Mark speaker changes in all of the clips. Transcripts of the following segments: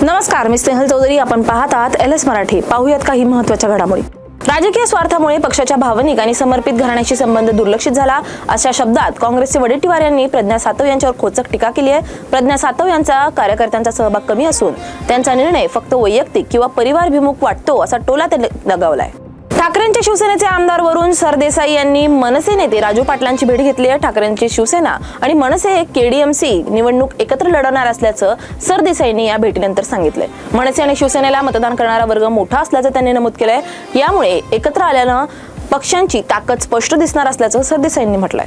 Speaker 1: नमस्कार, मी स्नेहल चौधरी. आपण पाहत आहात LS मराठी. पाहूयात काही महत्त्वाच्या घडामोडी. राजकीय स्वार्थामुळे पक्षाच्या भावनिक आणि समर्पित घराण्याशी संबंध दुर्लक्षित झाला, अशा शब्दात काँग्रेसचे वडेट्टीवार यांनी प्रज्ञा सातव यांच्यावर खोचक टीका केली आहे. प्रज्ञा सातव यांचा कार्यकर्त्यांचा सहभाग कमी असून त्यांचा निर्णय फक्त वैयक्तिक किंवा परिवारभिमुख वाटतो, असा टोला त्यांनी लगावलाय. ठाकरेंच्या शिवसेनेचे आमदार वरुण सरदेसाई यांनी मनसे नेते राजू पाटलांची भेट घेतली आहे. ठाकरेंची शिवसेना आणि मनसे KDMC निवडणूक एकत्र लढवणार असल्याचं सरदेसाईंनी या भेटीनंतर सांगितलंय. मनसे आणि शिवसेनेला मतदान करणारा वर्ग मोठा असल्याचं त्यांनी नमूद केलंय. यामुळे एकत्र आल्यानं पक्षांची ताकद स्पष्ट दिसणार असल्याचं सरदेसाईंनी म्हटलंय.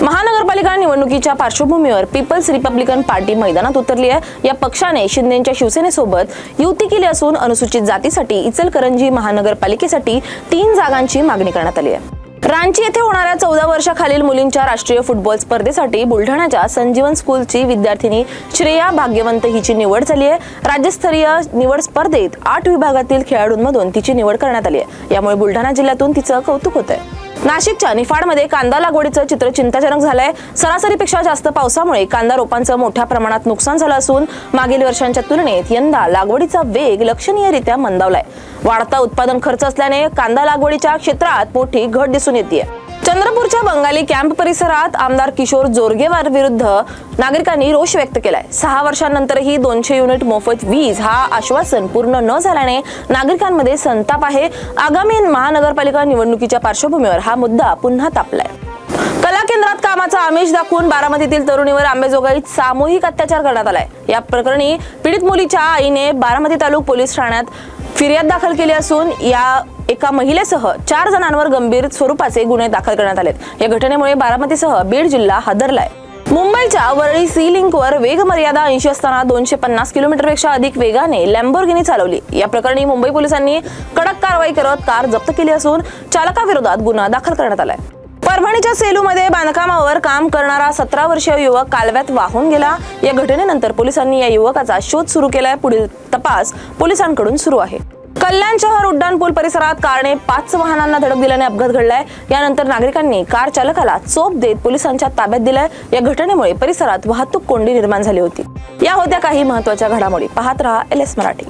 Speaker 1: महानगरपालिका निवडणुकीच्या पार्श्वभूमीवर पीपल्स रिपब्लिकन पार्टी मैदानात उतरली आहे. या पक्षाने शिंदेच्या शिवसेनेसोबत युती केली असून अनुसूचित जातीसाठी इचलकरंजी महानगरपालिकेसाठी 3 जागांची मागणी करण्यात आली आहे. रांची येथे होणाऱ्या 14 वर्षाखालील मुलींच्या राष्ट्रीय फुटबॉल स्पर्धेसाठी बुलढाण्याच्या संजीवन स्कूलची विद्यार्थिनी श्रेया भाग्यवंत हिची निवड झाली आहे. राज्यस्तरीय निवड स्पर्धेत 8 विभागातील खेळाडूंमधून तिची निवड करण्यात आली आहे. यामुळे बुलढाणा जिल्ह्यातून तिचं कौतुक होत आहे. नाशिकच्या निफाडमध्ये कांदा लागवडीचं चित्र चिंताजनक झालंय. सरासरीपेक्षा जास्त पावसामुळे कांदा रोपांचं मोठ्या प्रमाणात नुकसान झालं असून मागील वर्षांच्या तुलनेत यंदा लागवडीचा वेग लक्षणीयरित्या मंदावलाय. वाढता उत्पादन खर्च असल्याने कांदा लागवडीच्या क्षेत्रात मोठी घट दिसून येते. चंद्रपूरच्या बंगाली कॅम्प परिसरात आमदार किशोर जोरगेवार विरुद्ध नागरिकांनी रोष व्यक्त केलाय. 6 वर्षांनंतरही 200 युनिट मोफत वीज हा आश्वासन पूर्ण न झाल्याने नागरिकांमध्ये संताप आहे. आगामी महानगरपालिका निवडणुकीच्या पार्श्वभूमीवर हा मुद्दा पुन्हा तापलाय. कला केंद्रात कामाचा आमिष दाखवून बारामतीतील तरुणीवर अंबाजोगाईत सामूहिक अत्याचार करण्यात आलाय. या प्रकरणी पीडित मुलीच्या आईने बारामती तालुका पोलीस ठाण्यात फिर्याद दाखल केली असून या एका महिलेसह 4 जणांवर गंभीर स्वरूपाचे गुन्हे दाखल करण्यात आलेत. या घटनेमुळे बारामतीसह बीड जिल्हा हादरलाय. मुंबईच्या वरळी सी लिंकवर वेग मर्यादा 80 असताना 250 किलोमीटरपेक्षा अधिक वेगाने लॅम्बोर्गिनी चालवली. या प्रकरणी मुंबई पोलिसांनी कडक कारवाई करत कार जप्त केली असून चालकाविरोधात गुन्हा दाखल करण्यात आलाय. परभणीच्या सेलूमध्ये बांधकामावर काम करणारा 17 वर्षीय युवक कालव्यात वाहून गेला. या घटनेनंतर पोलिसांनी या युवकाचा शोध सुरू केलाय. पुढील तपास पोलिसांकडून सुरू आहे. कल्याण शहर उड्डाणपूल परिसरात कारने 5 वाहनांना धडक दिल्याने अपघात घडलाय. यानंतर नागरिकांनी कार चालकाला चोप देत पोलिसांच्या ताब्यात दिलाय. या घटनेमुळे परिसरात वाहतूक कोंडी निर्माण झाली होती. या होत्या काही महत्त्वाच्या घडामोडी. पाहत रहा LS मराठी.